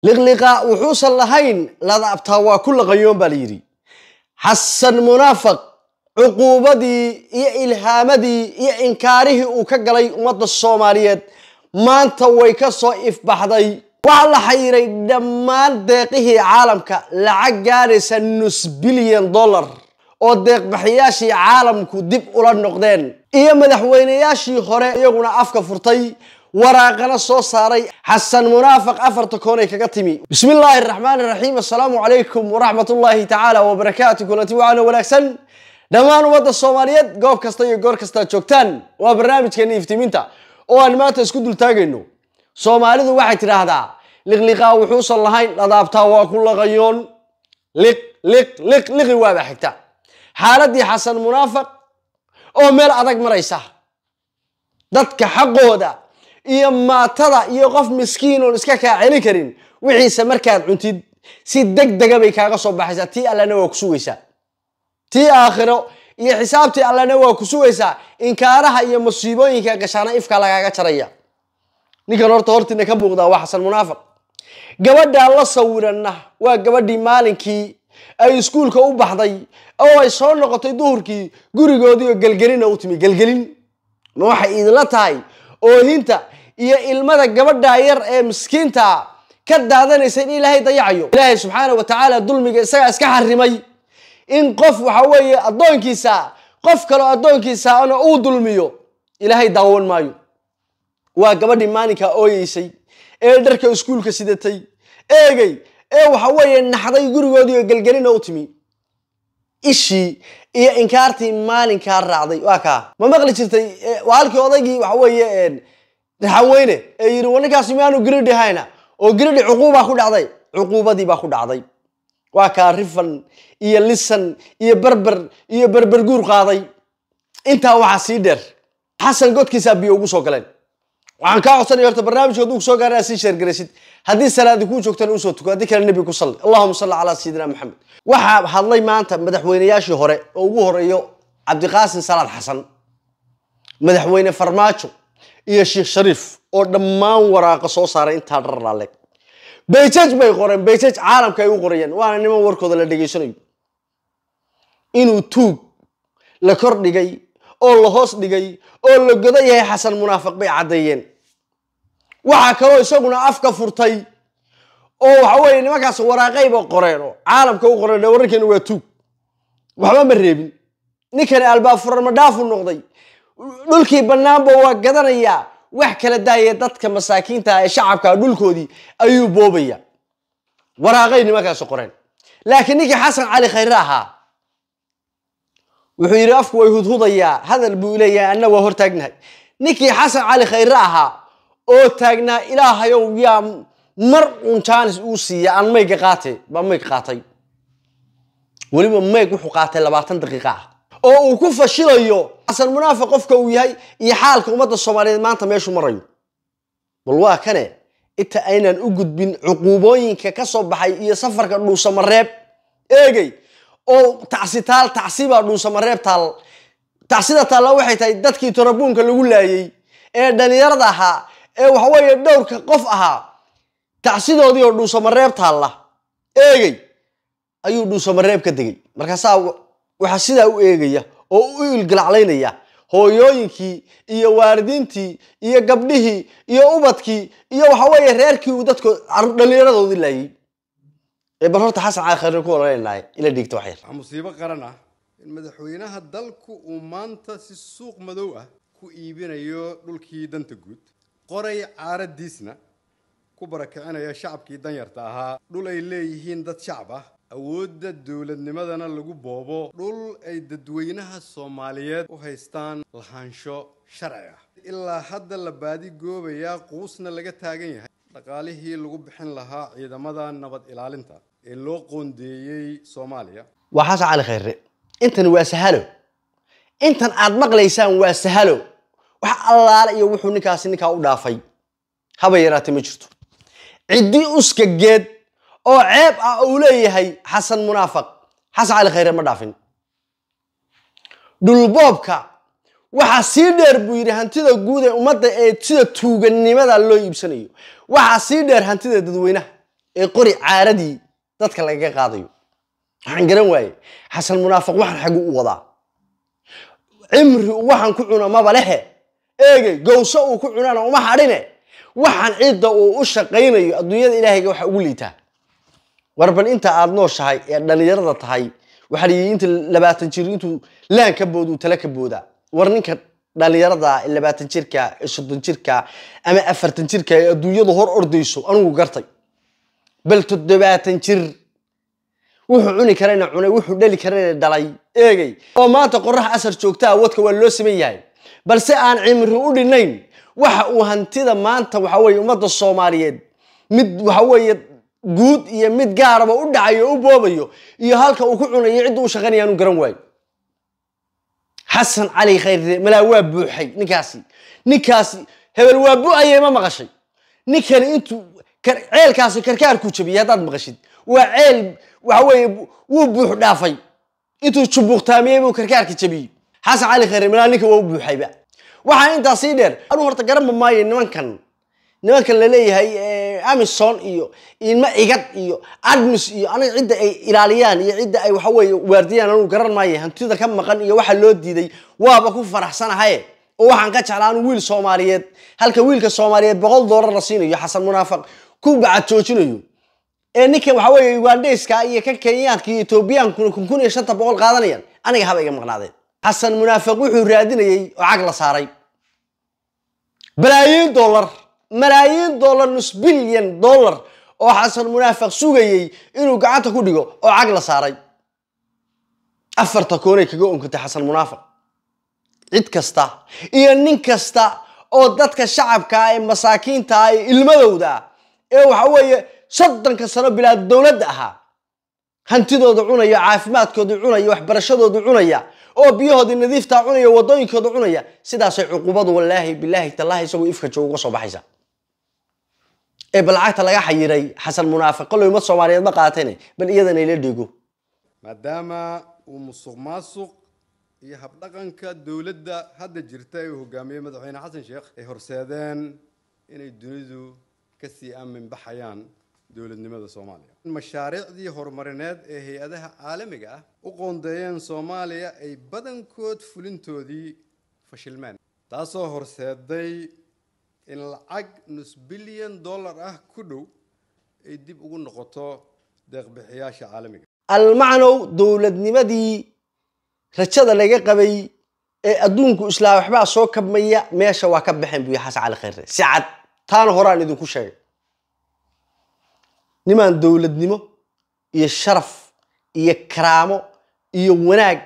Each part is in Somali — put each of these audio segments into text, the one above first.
لقلقاء وحوص اللهين لذا أبتوا كل غيوم باليري حسن منافق عقوبتي يا إلهامتي يا إنكاره وكجلي ومضى الصوماليات ما أنت ويكسو إف بحضي وعلى حيري دمان دقيه عالمك لعجارس النص بليون دولار oo deeq bixiyaashii caalamku dib ula noqdeen iyo madaxweynayaashii hore iyaguna afka furtay waraaqana soo saaray xasan munaafiq afarta koonay kaga timi bismillaahir rahmaanir rahiim assalaamu alaykum wa rahmatullaahi ta'ala wa barakaatuh kulanti waana wanaagsan dhamaan wadda Soomaaliyeed goob kasta iyo goor kasta joogtaan waa barnaamijkeena iftiiminta oo aan maanta isku dul taagayno Soomaalidu waxay tiraahdaa liqliqaa wuxuu soo lahayn ladaabtaa waa ku laqayoon liq waa xigta حالتي حسن منافق أو ميل أدق مريسة دتك حقودا إما ترى يقف مسكين ونسكك عيني كرين وعيسى مركز عنتي سيد دق بيكا صبح حسا تي ألا نوا كسويسا تي آخره يحسابتي ألا نوا كسويسا إنكارها هي مصيبين كشانا إفكا لغاقا تريا نيكا نورتورتي نكبوغدا وحسن منافق قبل الله صورنا وقبل مالكي أي سكول كأو بحضي أو أي صار نقطة دوركي جوري جودي وجلجلين أو تمي جلجلين ما واحد إذا لا تاي أو هنتا يا المدى قبل داير مسكين تا كده هذا نسين إلهي ضيعيه إلهي سبحانه وتعالى ظلم سكح الرمي إن قف وحوي الضون كيسا قف كلو الضون كيسا أنا أو ظلميو إلهي داون مايو وقبل مانيكا أو يسي درك سكول كسيدتي إيه وحوي النحضي جوري جودي وجلجلين أو تمي إشي إيه إنكارتي مال إنكار راضي واكا ما مغلي شرتي وعالك وضيقي وحوي نحوينه يروون كاسميانو جريدي هاينا وجريدي عقوبة خد عضي عقوبة دي باخد عضي واكا رفن إيه لسن إيه بربر جور قاضي أنت وعسيدر حسن قد كسب بيوجو سوكلين وعن كاو صار يرتب برنامج ودوك سوق أنا سيشر جريسيد هذه السنة دكون شوكتن وصوتك هذيك النبي كصل اللهم صل على سيدنا محمد وحاب هالله ما أنت مدحوينياشي هوري أو هوريو عبد القاسم صلاح حسن مدحوين فرماتشو يا شيخ شريف ودمان وراق صار أنت هرر عليك بيتج بيقورن بيتج عالم كيو قريان وأنا نما وركو ذا لدقيشني إنه توق لكرد جاي أو لهوس دقي أو لقضية حسن منافق بعديين وحكوا يسوقنا أفكار فرتي أو حوالي ما كاس وراقي بقرينه عالم كو قرينه وركن ويتو وحما مريبين نكر الباب فرن مداف النقضي دولكي بنان بو غدانيا wax kala daayay dadka masaakiinta ee shacabka dhulkoodii ayuu boobaya waraaqayni ma kaas qoreen laakiin ninki xasan cali khayr aha wuxuu yiri afku way hudhudaya hadal buu leeyahay anna waa hortaagnahay ninki xasan cali khayr aha oo taagnaa ilaahayow yaa mar un chance uu siiya aan meega qaatay ba meeg qaatay waliba meeg wuxuu qaatay 20 daqiiqo oo uu ku fashilayo xasan munaafiq qofka uu yahay iyo xaalka ummadda Soomaaliyeed maanta meeshu marayo walwaa kane inta aynan u gudbin cuquubooyinka ka soo baxay iyo safarka dhuusamareeb eegay oo tacsiba dhuusamareeb tacsida taal waxay tahay dadkii tarabuunka lagu laayay ee dhalinyarada ahaa ee waxa weeye dhowrka qof ahaa tacsidoodii oo dhuusamareeb taala eegay ayuu dhuusamareeb ka digay markaas waxa sida u eegaya oo u ilgalacleynaya hooyooyinkii iyo waalidiintii iyo gabdhihii iyo ubadkii iyo waxa weeye reerkii uu dadku dhalinyaradoodii laayay ee barorta xasan cali khayr ku walaalaynay ila dhigto wax yar musiibo qaran ah in madaxweynaha dalku uu maanta si suuq madow ah ku iibinayo dhulkii danta guud qoray caaradiisna ku barakicinaya shacabkii danyarta ahaa dhul ay leeyihiin dad shacab ah awoodda dawladnimadana lagu boobo dhul ay dadweynaha Soomaaliyeed u haystaan lahaansho sharci ah ilaa hadda la baadi goobaya quusna laga taagan yahay dhaqaalihii lagu bixin lahaa ciidamada nabad ilaalinta ee loo qoondeeyay Soomaaliya waxaas cali khayr intan waa sahalo intan aad maqlaysaan waa sahalo wax allaale iyo wuxuu ninka u dhaafay haba yaraatay ma jirto cidii uska geed oo ceeb ah oo leeyahay xasan munaafiq xasan cali khayr ma dhaafin dhulboobka waxa si dheer buu yiri hantida guud ee ummadda ee sida tuuganimada loo iibsanayo waxa si dheer hantida dadweynaha قري عاردي dadka laga qaadayo waxaan garan waayay xasan munaafiq waxaan xagu u wadaa cimri waxaan ku cuna ma balehe eegay gowso uu ku cunana uma hadhine waxaan ciidda uu u shaqeynayo adduunyada ilaahayga waxa ugu liitaa warban inta aad nooshahay ee dhalinyarada tahay waxa la yiri inta 20 jir intuu laan ka boodu tala ka booda war ninka dhalinyarada 20 jirka 30 jirka ama 40 jirka ee adduunyada hor ordayso anigu gartay bal 70 jir wuxuu cuni karayna cunay wuxuu dhali karayna dhalay eegay oo maanta qorax asar joogta wadka waa loo sameeyay balse aan cimri u dhinayn waxa uu hantida maanta waxa weeye ummadda Soomaaliyeed mid waxa weeye guud iyo mid gaaraba u dhacayo u boobayo iyo halka uu ku cunayo cid uu shaqeynayaan u garan waay Xasan Cali Khayre mala waa buuxay ninkaasi hebel waa buuxay ma maqashay ninkan intuu ceelkaasi karkaar ku jabiyay hadaad maqashid waa ceel waxa weeye wuu buux dhaafay intuu jubuqtaamiyay buu karkaarka jabiyay Xasan Cali Khayre mala ninka waa buuxayba waxa inta sii dheer anu horta garan ma maayo nimankan la leeyahay Amazon iyo ilma igad iyo admis iyo aniga cidda ay ilaaliyaan iyo cidda ay waxa weeye waardiyaan anu garan maayo hantida ka maqan iyo waxa loo diiday waaba ku faraxsanahay oo waxaan ka jeclaan wiil Soomaaliyeed halka wiilka Soomaaliyeed $100 la siinayo Xasan Munaafiq ku bacad joojinayo ninka waxa weeye Ugandayska iyo ka Kenyaanka iyo Ethioopiyaanku 1500 qaadanayaan aniga haba iga maqnaadeen Xasan Munaafiq wuxuu raadinayay oo cag la saaray ملايين دولار نص بليون دولار oo Xasan Munaafiq sugayay inuu gacanta ku dhigo oo cag la saaray afarta koonay kaga unkatay Xasan Munaafiq cid kasta iyo nin kasta oo dadka shacabka ay masaakiinta ay ilmadooda ee waxa weeye 30 sano bilaad dawladda aha hantidooda cunaya caafimaadkooda cunaya waxbarashadooda cunaya oo biyahoodii nadiifta cunaya wadooyinkooda cunaya sidaas ay cuqubadu wallahi billahi tallahi isagu ifka joogo soo baxaysa balacagta laga xayiray Xasan Munaafiq qolay ma Soomaaliyeed ma qaateen bal iyadana ila dhigo maadaama uu musuqmaasuq iyo habdhaqanka dawladda hadda jirta ee hogaamiyay madaxweyne Xasan Sheekh ay horseedeen inay dunidu ka sii aamin baxayaan dawladnimada Soomaaliya mashaariicdii horumarineed ee hay'adaha caalamiga ah u qoondeeyeen Soomaaliya ay badankood fulintoodii fashilmeen taasoo horseeday in lacag nus bilyan dollar ah ku dhow ay dib ugu noqoto deeq bixiyaasha caalamiga almacno dawladnimadii rajada laga qabay ee adduunku islaa waxba soo kabmaya meesha waa ka baxeen buu Xasan Cali Khayre saacad taan horaan idinku sheegay niman dawladnimo iyo sharaf iyo karaamo iyo wanaag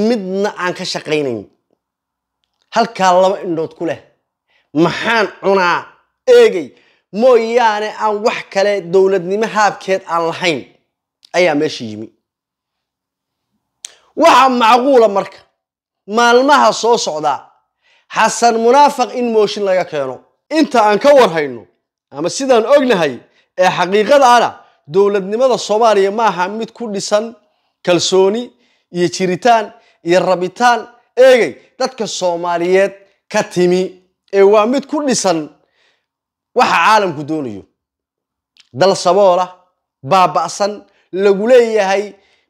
midna aan ka shaqeynayn halka laba indhood ku leh maxaan cunaa eegay mooyaane aan wax kale dawladnimo haabkeed aan lahayn ayaa meeshii yimi waxa macquula marka maalmaha soo socda Xasan Munaafiq in mooshin laga keeno inta aan ka warhayno ama sidaan ognahay ee xaqiiqada ana dawladnimada Soomaaliya ma aha mid ku dhisan kalsooni iyo jiritaan iyo rabitaan eegay dadka Soomaaliyeed ka timi ee waa mid ku dhisan waxa caalamku doonayo dal saboola baaba'san lagu leeyahay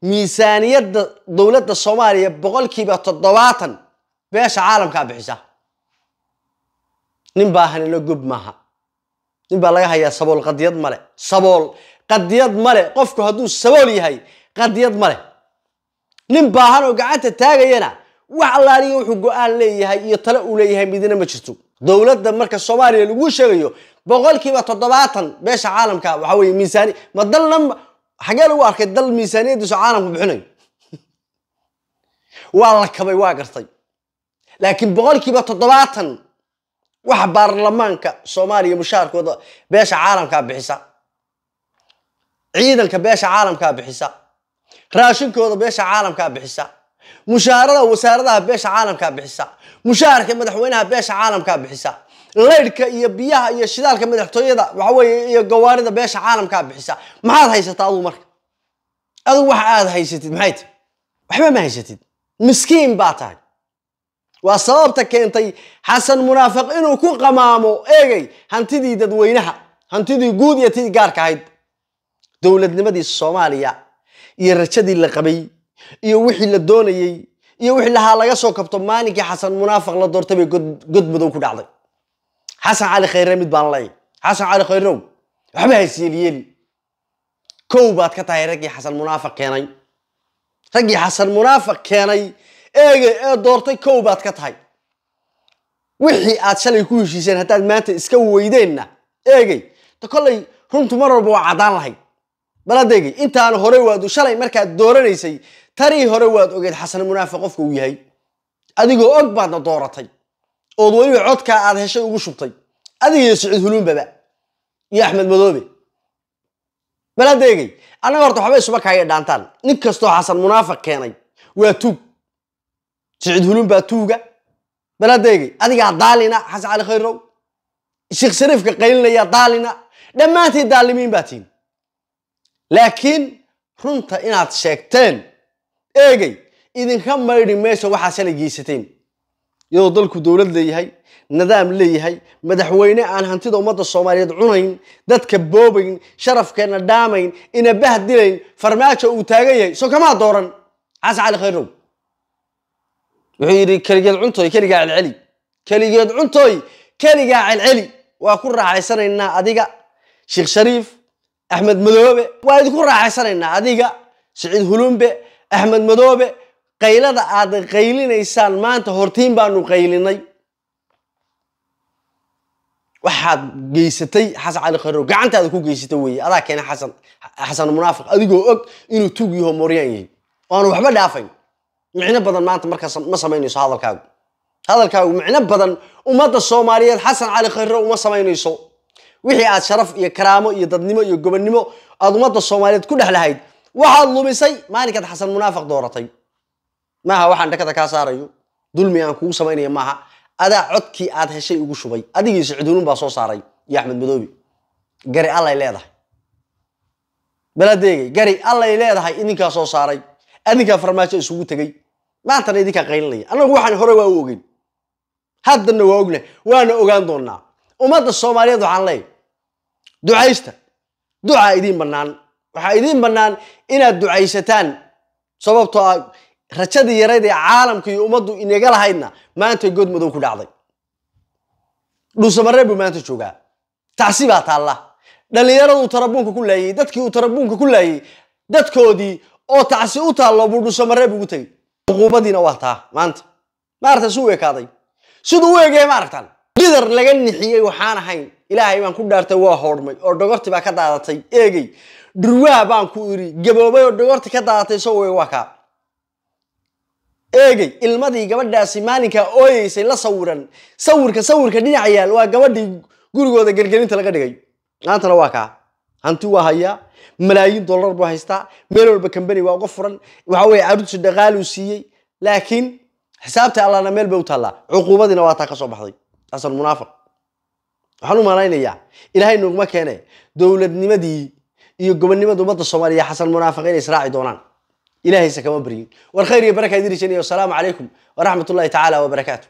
miisaaniyadda dawladda Soomaaliya 70% beesha caalamka bixisa nin baahan la gub maaha nin baa laga hayaa sabool qadiyad male qofku haduu sabool yahay qadiyad male nin baahan oo gacanta taagayana wax allaaliyo wuxuu go'aan leeyahay iyo talo u leeyahay midna ma jirto dawladda marka Soomaaliya lagu sheegayo 70% beesha caalamka waxa weeye miisaani ma dalna xagee lagu arkay dal miisaaniyadiisa caalamku bixinayo waa la kabay waa gartay laakiin 70% waxa baarlamaanka Soomaaliya mushaarkooda beesha caalamka bixisa ciidanka beesha caalamka bixisa raashinkooda beesha caalamka bixisa mushaarada wasaaradaha beesha caalamka bixisa mushaarka madaxweynaha beesha caalamka bixisa leydka iyo biyaha iyo shidaalka madaxtooyada waxa weeye iyo gawaarida beesha caalamka bixisa maxaad haysataa adu marka adu waxa aad haysatid maxay tahay waxba ma haysatid miskiin baa tahay waa sababta keentay Xasan Munaafiq inuu ku qamaamo eegay hantidii dadweynaha hantidii guud iyo tii gaarka ahayd dowladnimadii Soomaaliya iyo rajadii la qabay iyo wixii la doonayay iyo wixii laga soo kabto maalinkii Xasan Munaafiq la doortay bay god madow ku dhacday Xasan Cali Khayre mid baan leeyahay Xasan Cali Khayre waxba haysiiyeen koobaad ka tahay ragii Xasan Munaafiq keenay ragii Xasan Munaafiq keenay ee doortay koobaad ka tahay wixii aad shalay ku heshiiseen hadaad maanta iska weydeenna ta kollay runtu mar walba waa cadaan lahayd baladeegi intaan hore waad shalay markaad dooranaysay tari hore waad ogeed Xasan Munaafiq qofka uu yahay adigoo og baadna dooratay oo waliba codka aad heshay ugu shubtay adiga Saciid Huluun baba iyo Axmed Madoobe baladeegi anaga horta waxba isuba kaaya dhaantaan nin kasto Xasan Munaafiq keenay waa tuug Saciid Huluun baa tuuga baladeegi adiga daalina Xasan Cali Khayre Sheekh Shariifka qaylinaya daalina dhamaantii daalimiin baatiin laakiin runta inaad sheegteen idinka mayri meesha waxa shalay geysateen iyadoo dalku dawlad leeyahay nidaam leeyahay madaxweyne aan hantida ummadda Soomaaliyeed cunayn dadka boobayn sharafkeena dhaamayn ina bahdilayn farmaajo uu taagan yahay soo kama dooran Xasan Cali Khayre wuxuu yiri kaligeed cuntoy kaliga celceli kaligeed cuntoy kaliga celceli waa ku raaxaysanaynaa adiga Sheekh Shariif Axmed Madoobe waa idinku raaxaysanaynaa adiga Saciid Huluunbe Axmed Madoobe qaylada aad qaylinaysaan maanta hortiin baanu qaylinay waxaad geysatay Xasan Cali Khayre gacantaada ku geysatay weey adaa keenay Xasan Munaafiq adigoo og inuu tuug yahay Mooriyaan yahay oo waxba dhaafay micna badan maanta markaas ma sameynayso hadalkaagu micna badan ummadda Soomaaliyeed Xasan Cali Khayre uma sameynayso wixii aad sharaf iyo karaamo iyo dadnimo iyo gobonnimo aad ummadda Soomaaliyeed ku dhaxlahayd waxaad lumisay maalinka Xasan Munaafiq dooratay maaha waxaan dhakada ka saarayo dulmi aan kugu sameynaya maaha adaa codkii aad heshay ugu shubay adigii Saciid Huluun baa soo saaray iyo Axmed Madoobe gari allay leedahay baladeegi gari allay leedahay idinka soo saaray adinka farmaajo isugu tagay maanta idinka qaylinaya anagu waxaan hore waa u ogeyn haddana waa ogna waana ogaan doonaa ummadda Soomaaliyeed waxaan leeyahay ducaysta duca idin banaan waxa idin banaan inaad ducaysataan sababtoo ah rajadii yareed ee caalamka iyo ummaddu inaga lahaydna maanta god madow ku dhacday dhuusamareeb maanta jooga taasiba taala dhalinyaradu tarabuunka ku laayay dadkii uu tarabuunka ku laayay dadkoodii oo taasi u taalo dhuusamareeb ugu tagay uquubadiina waa taa maanta maarta suu weekaaday sidoo weegay maartan gidar laga nixiyay waxaan ahayn ilaahay baan ku dhaartay waa hoormay oo dhogorti baa ka daadatay durwaa baan ku iri gaboobay oo dhogorti ka daadatay soo weey waa ka ilmadii gabadhaasi maalinka ooyeysay la sawirka dhinac yaal waa gabadhii gurigooda galgalinta laga dhigay maantana waa ka hanti waa haya malaayiin dollar buu haystaa meel walba company waa uga furan waxa weey caruurtu dhaqaal uu siiyay laakiin xisaabta Allahna meel bay u taala uquubadina waa taa ka soo baxday Xasan Munaafiq waxaan u malaynayaa ilaahay noogma keenay dawladnimadii iyo gobonnimada ummadda Soomaaliya Xasan Munaafiq inay israaci doonaan ilaahay sakama bariin war khayr iyo baraka idin jeenay assalamu alaykum wa rahmatullahi ta'ala wa barakatuh